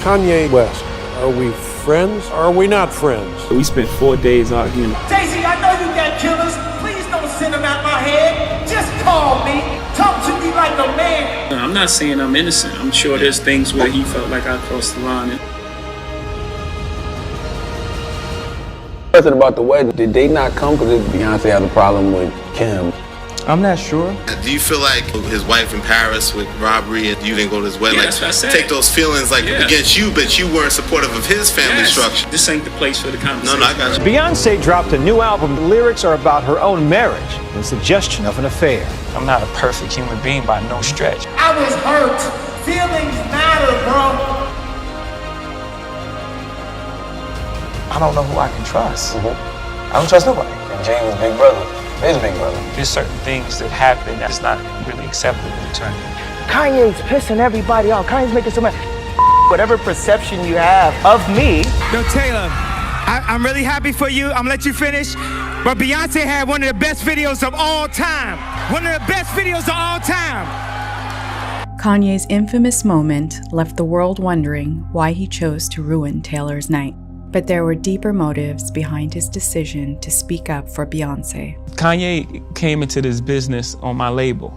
Kanye West. Are we friends? Or are we not friends? We spent 4 days arguing. Jay-Z, I know you got killers. Please don't send them out my head. Just call me. Talk to me like a man. I'm not saying I'm innocent. I'm sure there's things where he felt like I crossed the line. Question about the wedding. Did they not come because Beyonce had a problem with Kim? I'm not sure. Do you feel like his wife in Paris with robbery and you didn't go to his wedding? Yeah, like, that's what I said. Take those feelings against you, but you weren't supportive of his family structure. This ain't the place for the conversation. No, I got you. Beyonce dropped a new album. The lyrics are about her own marriage and suggestion of an affair. I'm not a perfect human being by no stretch. I was hurt. Feelings matter, bro. I don't know who I can trust. I don't trust nobody. And Jay was big brother. His big brother. There's certain things that happen that's not really acceptable to me. Kanye's pissing everybody off. Kanye's making so much. Whatever perception you have of me. Yo, Taylor, I'm really happy for you. I'm gonna let you finish. But Beyonce had one of the best videos of all time. One of the best videos of all time. Kanye's infamous moment left the world wondering why he chose to ruin Taylor's night. But there were deeper motives behind his decision to speak up for Beyonce. Kanye came into this business on my label.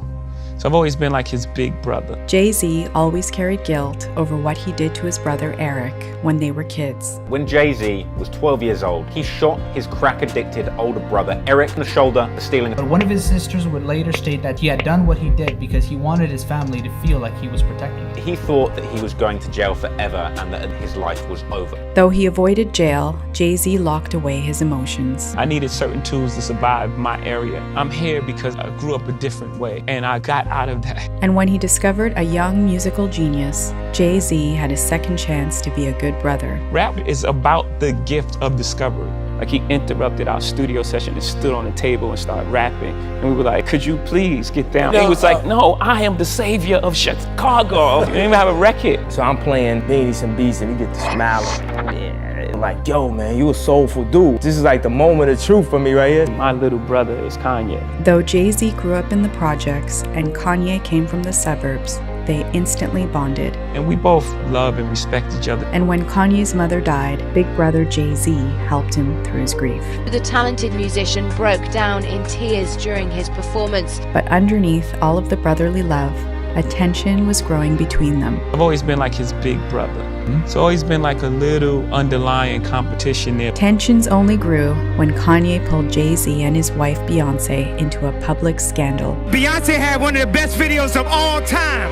So I've always been like his big brother. Jay-Z always carried guilt over what he did to his brother Eric when they were kids. When Jay-Z was 12 years old, he shot his crack-addicted older brother Eric in the shoulder for stealing. But one of his sisters would later state that he had done what he did because he wanted his family to feel like he was protecting them. He thought that he was going to jail forever and that his life was over. Though he avoided jail, Jay-Z locked away his emotions. I needed certain tools to survive my area. I'm here because I grew up a different way and I got out of that. And when he discovered a young musical genius, Jay-Z had a second chance to be a good brother. Rap is about the gift of discovery. Like he interrupted our studio session and stood on the table and started rapping. And we were like, could you please get down? He was like, no, I am the savior of Chicago. He didn't even have a record. So I'm playing Beanies and Beats and he get to smiling. Yeah. Like, yo, man, you a soulful dude. This is like the moment of truth for me right here. My little brother is Kanye. Though Jay-Z grew up in the projects and Kanye came from the suburbs, they instantly bonded. And we both love and respect each other. And when Kanye's mother died, big brother Jay-Z helped him through his grief. The talented musician broke down in tears during his performance. But underneath all of the brotherly love, a tension was growing between them. I've always been like his big brother. It's always been like a little underlying competition there. Tensions only grew when Kanye pulled Jay-Z and his wife Beyonce into a public scandal. Beyonce had one of the best videos of all time.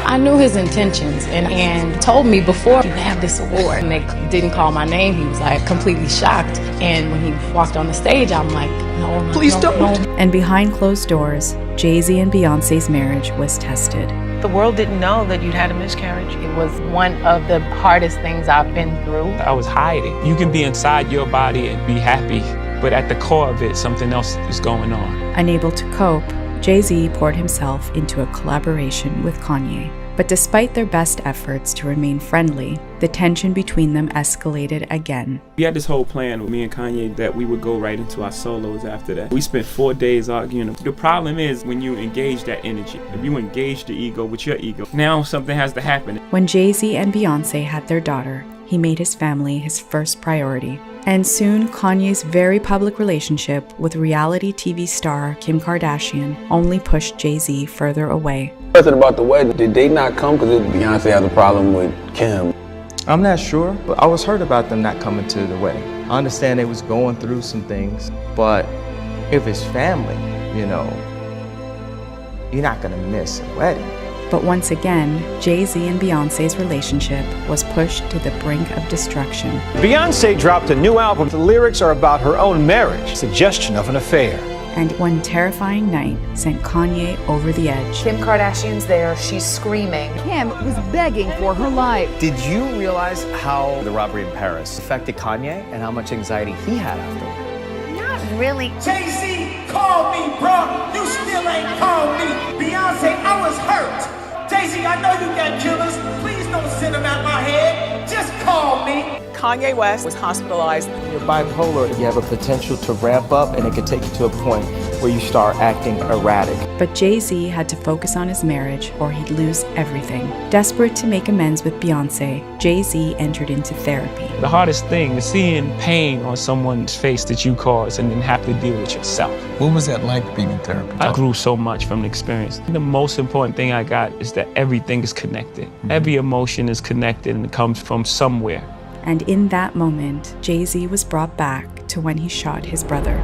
I knew his intentions and told me before, you have this award. And they didn't call my name. He was like completely shocked. And when he walked on the stage, I'm like, no, please don't. No. And behind closed doors, Jay-Z and Beyonce's marriage was tested. The world didn't know that you'd had a miscarriage. It was one of the hardest things I've been through. I was hiding. You can be inside your body and be happy, but at the core of it, something else is going on. Unable to cope, Jay-Z poured himself into a collaboration with Kanye. But despite their best efforts to remain friendly, the tension between them escalated again. We had this whole plan with me and Kanye that we would go right into our solos after that. We spent 4 days arguing. The problem is when you engage that energy, if you engage the ego with your ego, now something has to happen. When Jay-Z and Beyonce had their daughter, he made his family his first priority. And soon, Kanye's very public relationship with reality TV star Kim Kardashian only pushed Jay-Z further away. Question about the wedding. Did they not come because Beyonce had a problem with Kim? I'm not sure, but I was hurt about them not coming to the wedding. I understand they was going through some things, but if it's family, you know, you're not gonna miss a wedding. But once again, Jay-Z and Beyonce's relationship was pushed to the brink of destruction. Beyonce dropped a new album. The lyrics are about her own marriage, suggestion of an affair. And one terrifying night sent Kanye over the edge. Kim Kardashian's there, she's screaming. Kim was begging for her life. Did you realize how the robbery in Paris affected Kanye and how much anxiety he had afterward? Not really. Jay-Z, call me, bro. You still ain't called me. Beyonce, I was hurt. Jay-Z, I know you got killers. Please don't send them out my head. Just call me. call me. Kanye West was hospitalized. You're bipolar. You have a potential to ramp up, and it could take you to a point where you start acting erratic. But Jay-Z had to focus on his marriage or he'd lose everything. Desperate to make amends with Beyonce, Jay-Z entered into therapy. The hardest thing is seeing pain on someone's face that you caused and then have to deal with yourself. What was that like being in therapy? I grew so much from the experience. The most important thing I got is that everything is connected. Every emotion is connected and it comes from somewhere. And in that moment, Jay-Z was brought back to when he shot his brother.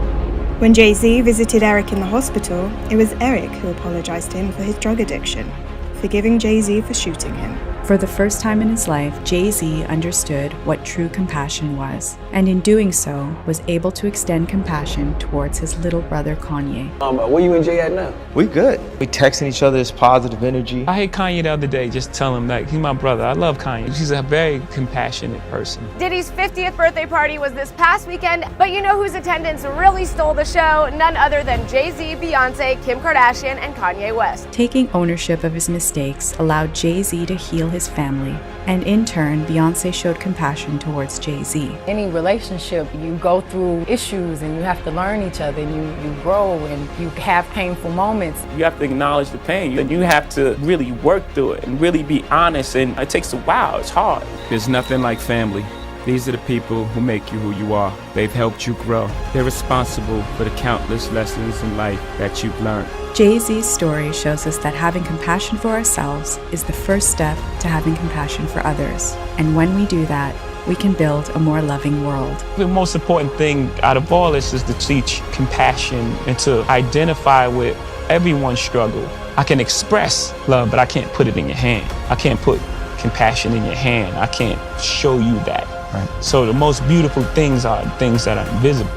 When Jay-Z visited Eric in the hospital, it was Eric who apologized to him for his drug addiction, forgiving Jay-Z for shooting him. For the first time in his life, Jay-Z understood what true compassion was, and in doing so, was able to extend compassion towards his little brother Kanye. Where you and Jay at now? We good. We texting each other this positive energy. I hate Kanye the other day, just tell him that he's my brother. I love Kanye. He's a very compassionate person. Diddy's 50th birthday party was this past weekend, but you know whose attendance really stole the show? None other than Jay-Z, Beyonce, Kim Kardashian, and Kanye West. Taking ownership of his mistakes allowed Jay-Z to heal his family, and in turn, Beyonce showed compassion towards Jay-Z. Any relationship, you go through issues and you have to learn each other and you grow and you have painful moments. You have to acknowledge the pain and you have to really work through it and really be honest, and it takes a while, it's hard. There's nothing like family. These are the people who make you who you are. They've helped you grow. They're responsible for the countless lessons in life that you've learned. Jay-Z's story shows us that having compassion for ourselves is the first step to having compassion for others. And when we do that, we can build a more loving world. The most important thing out of all this is to teach compassion and to identify with everyone's struggle. I can express love, but I can't put it in your hand. I can't put compassion in your hand. I can't show you that. Right. So the most beautiful things are things that are invisible.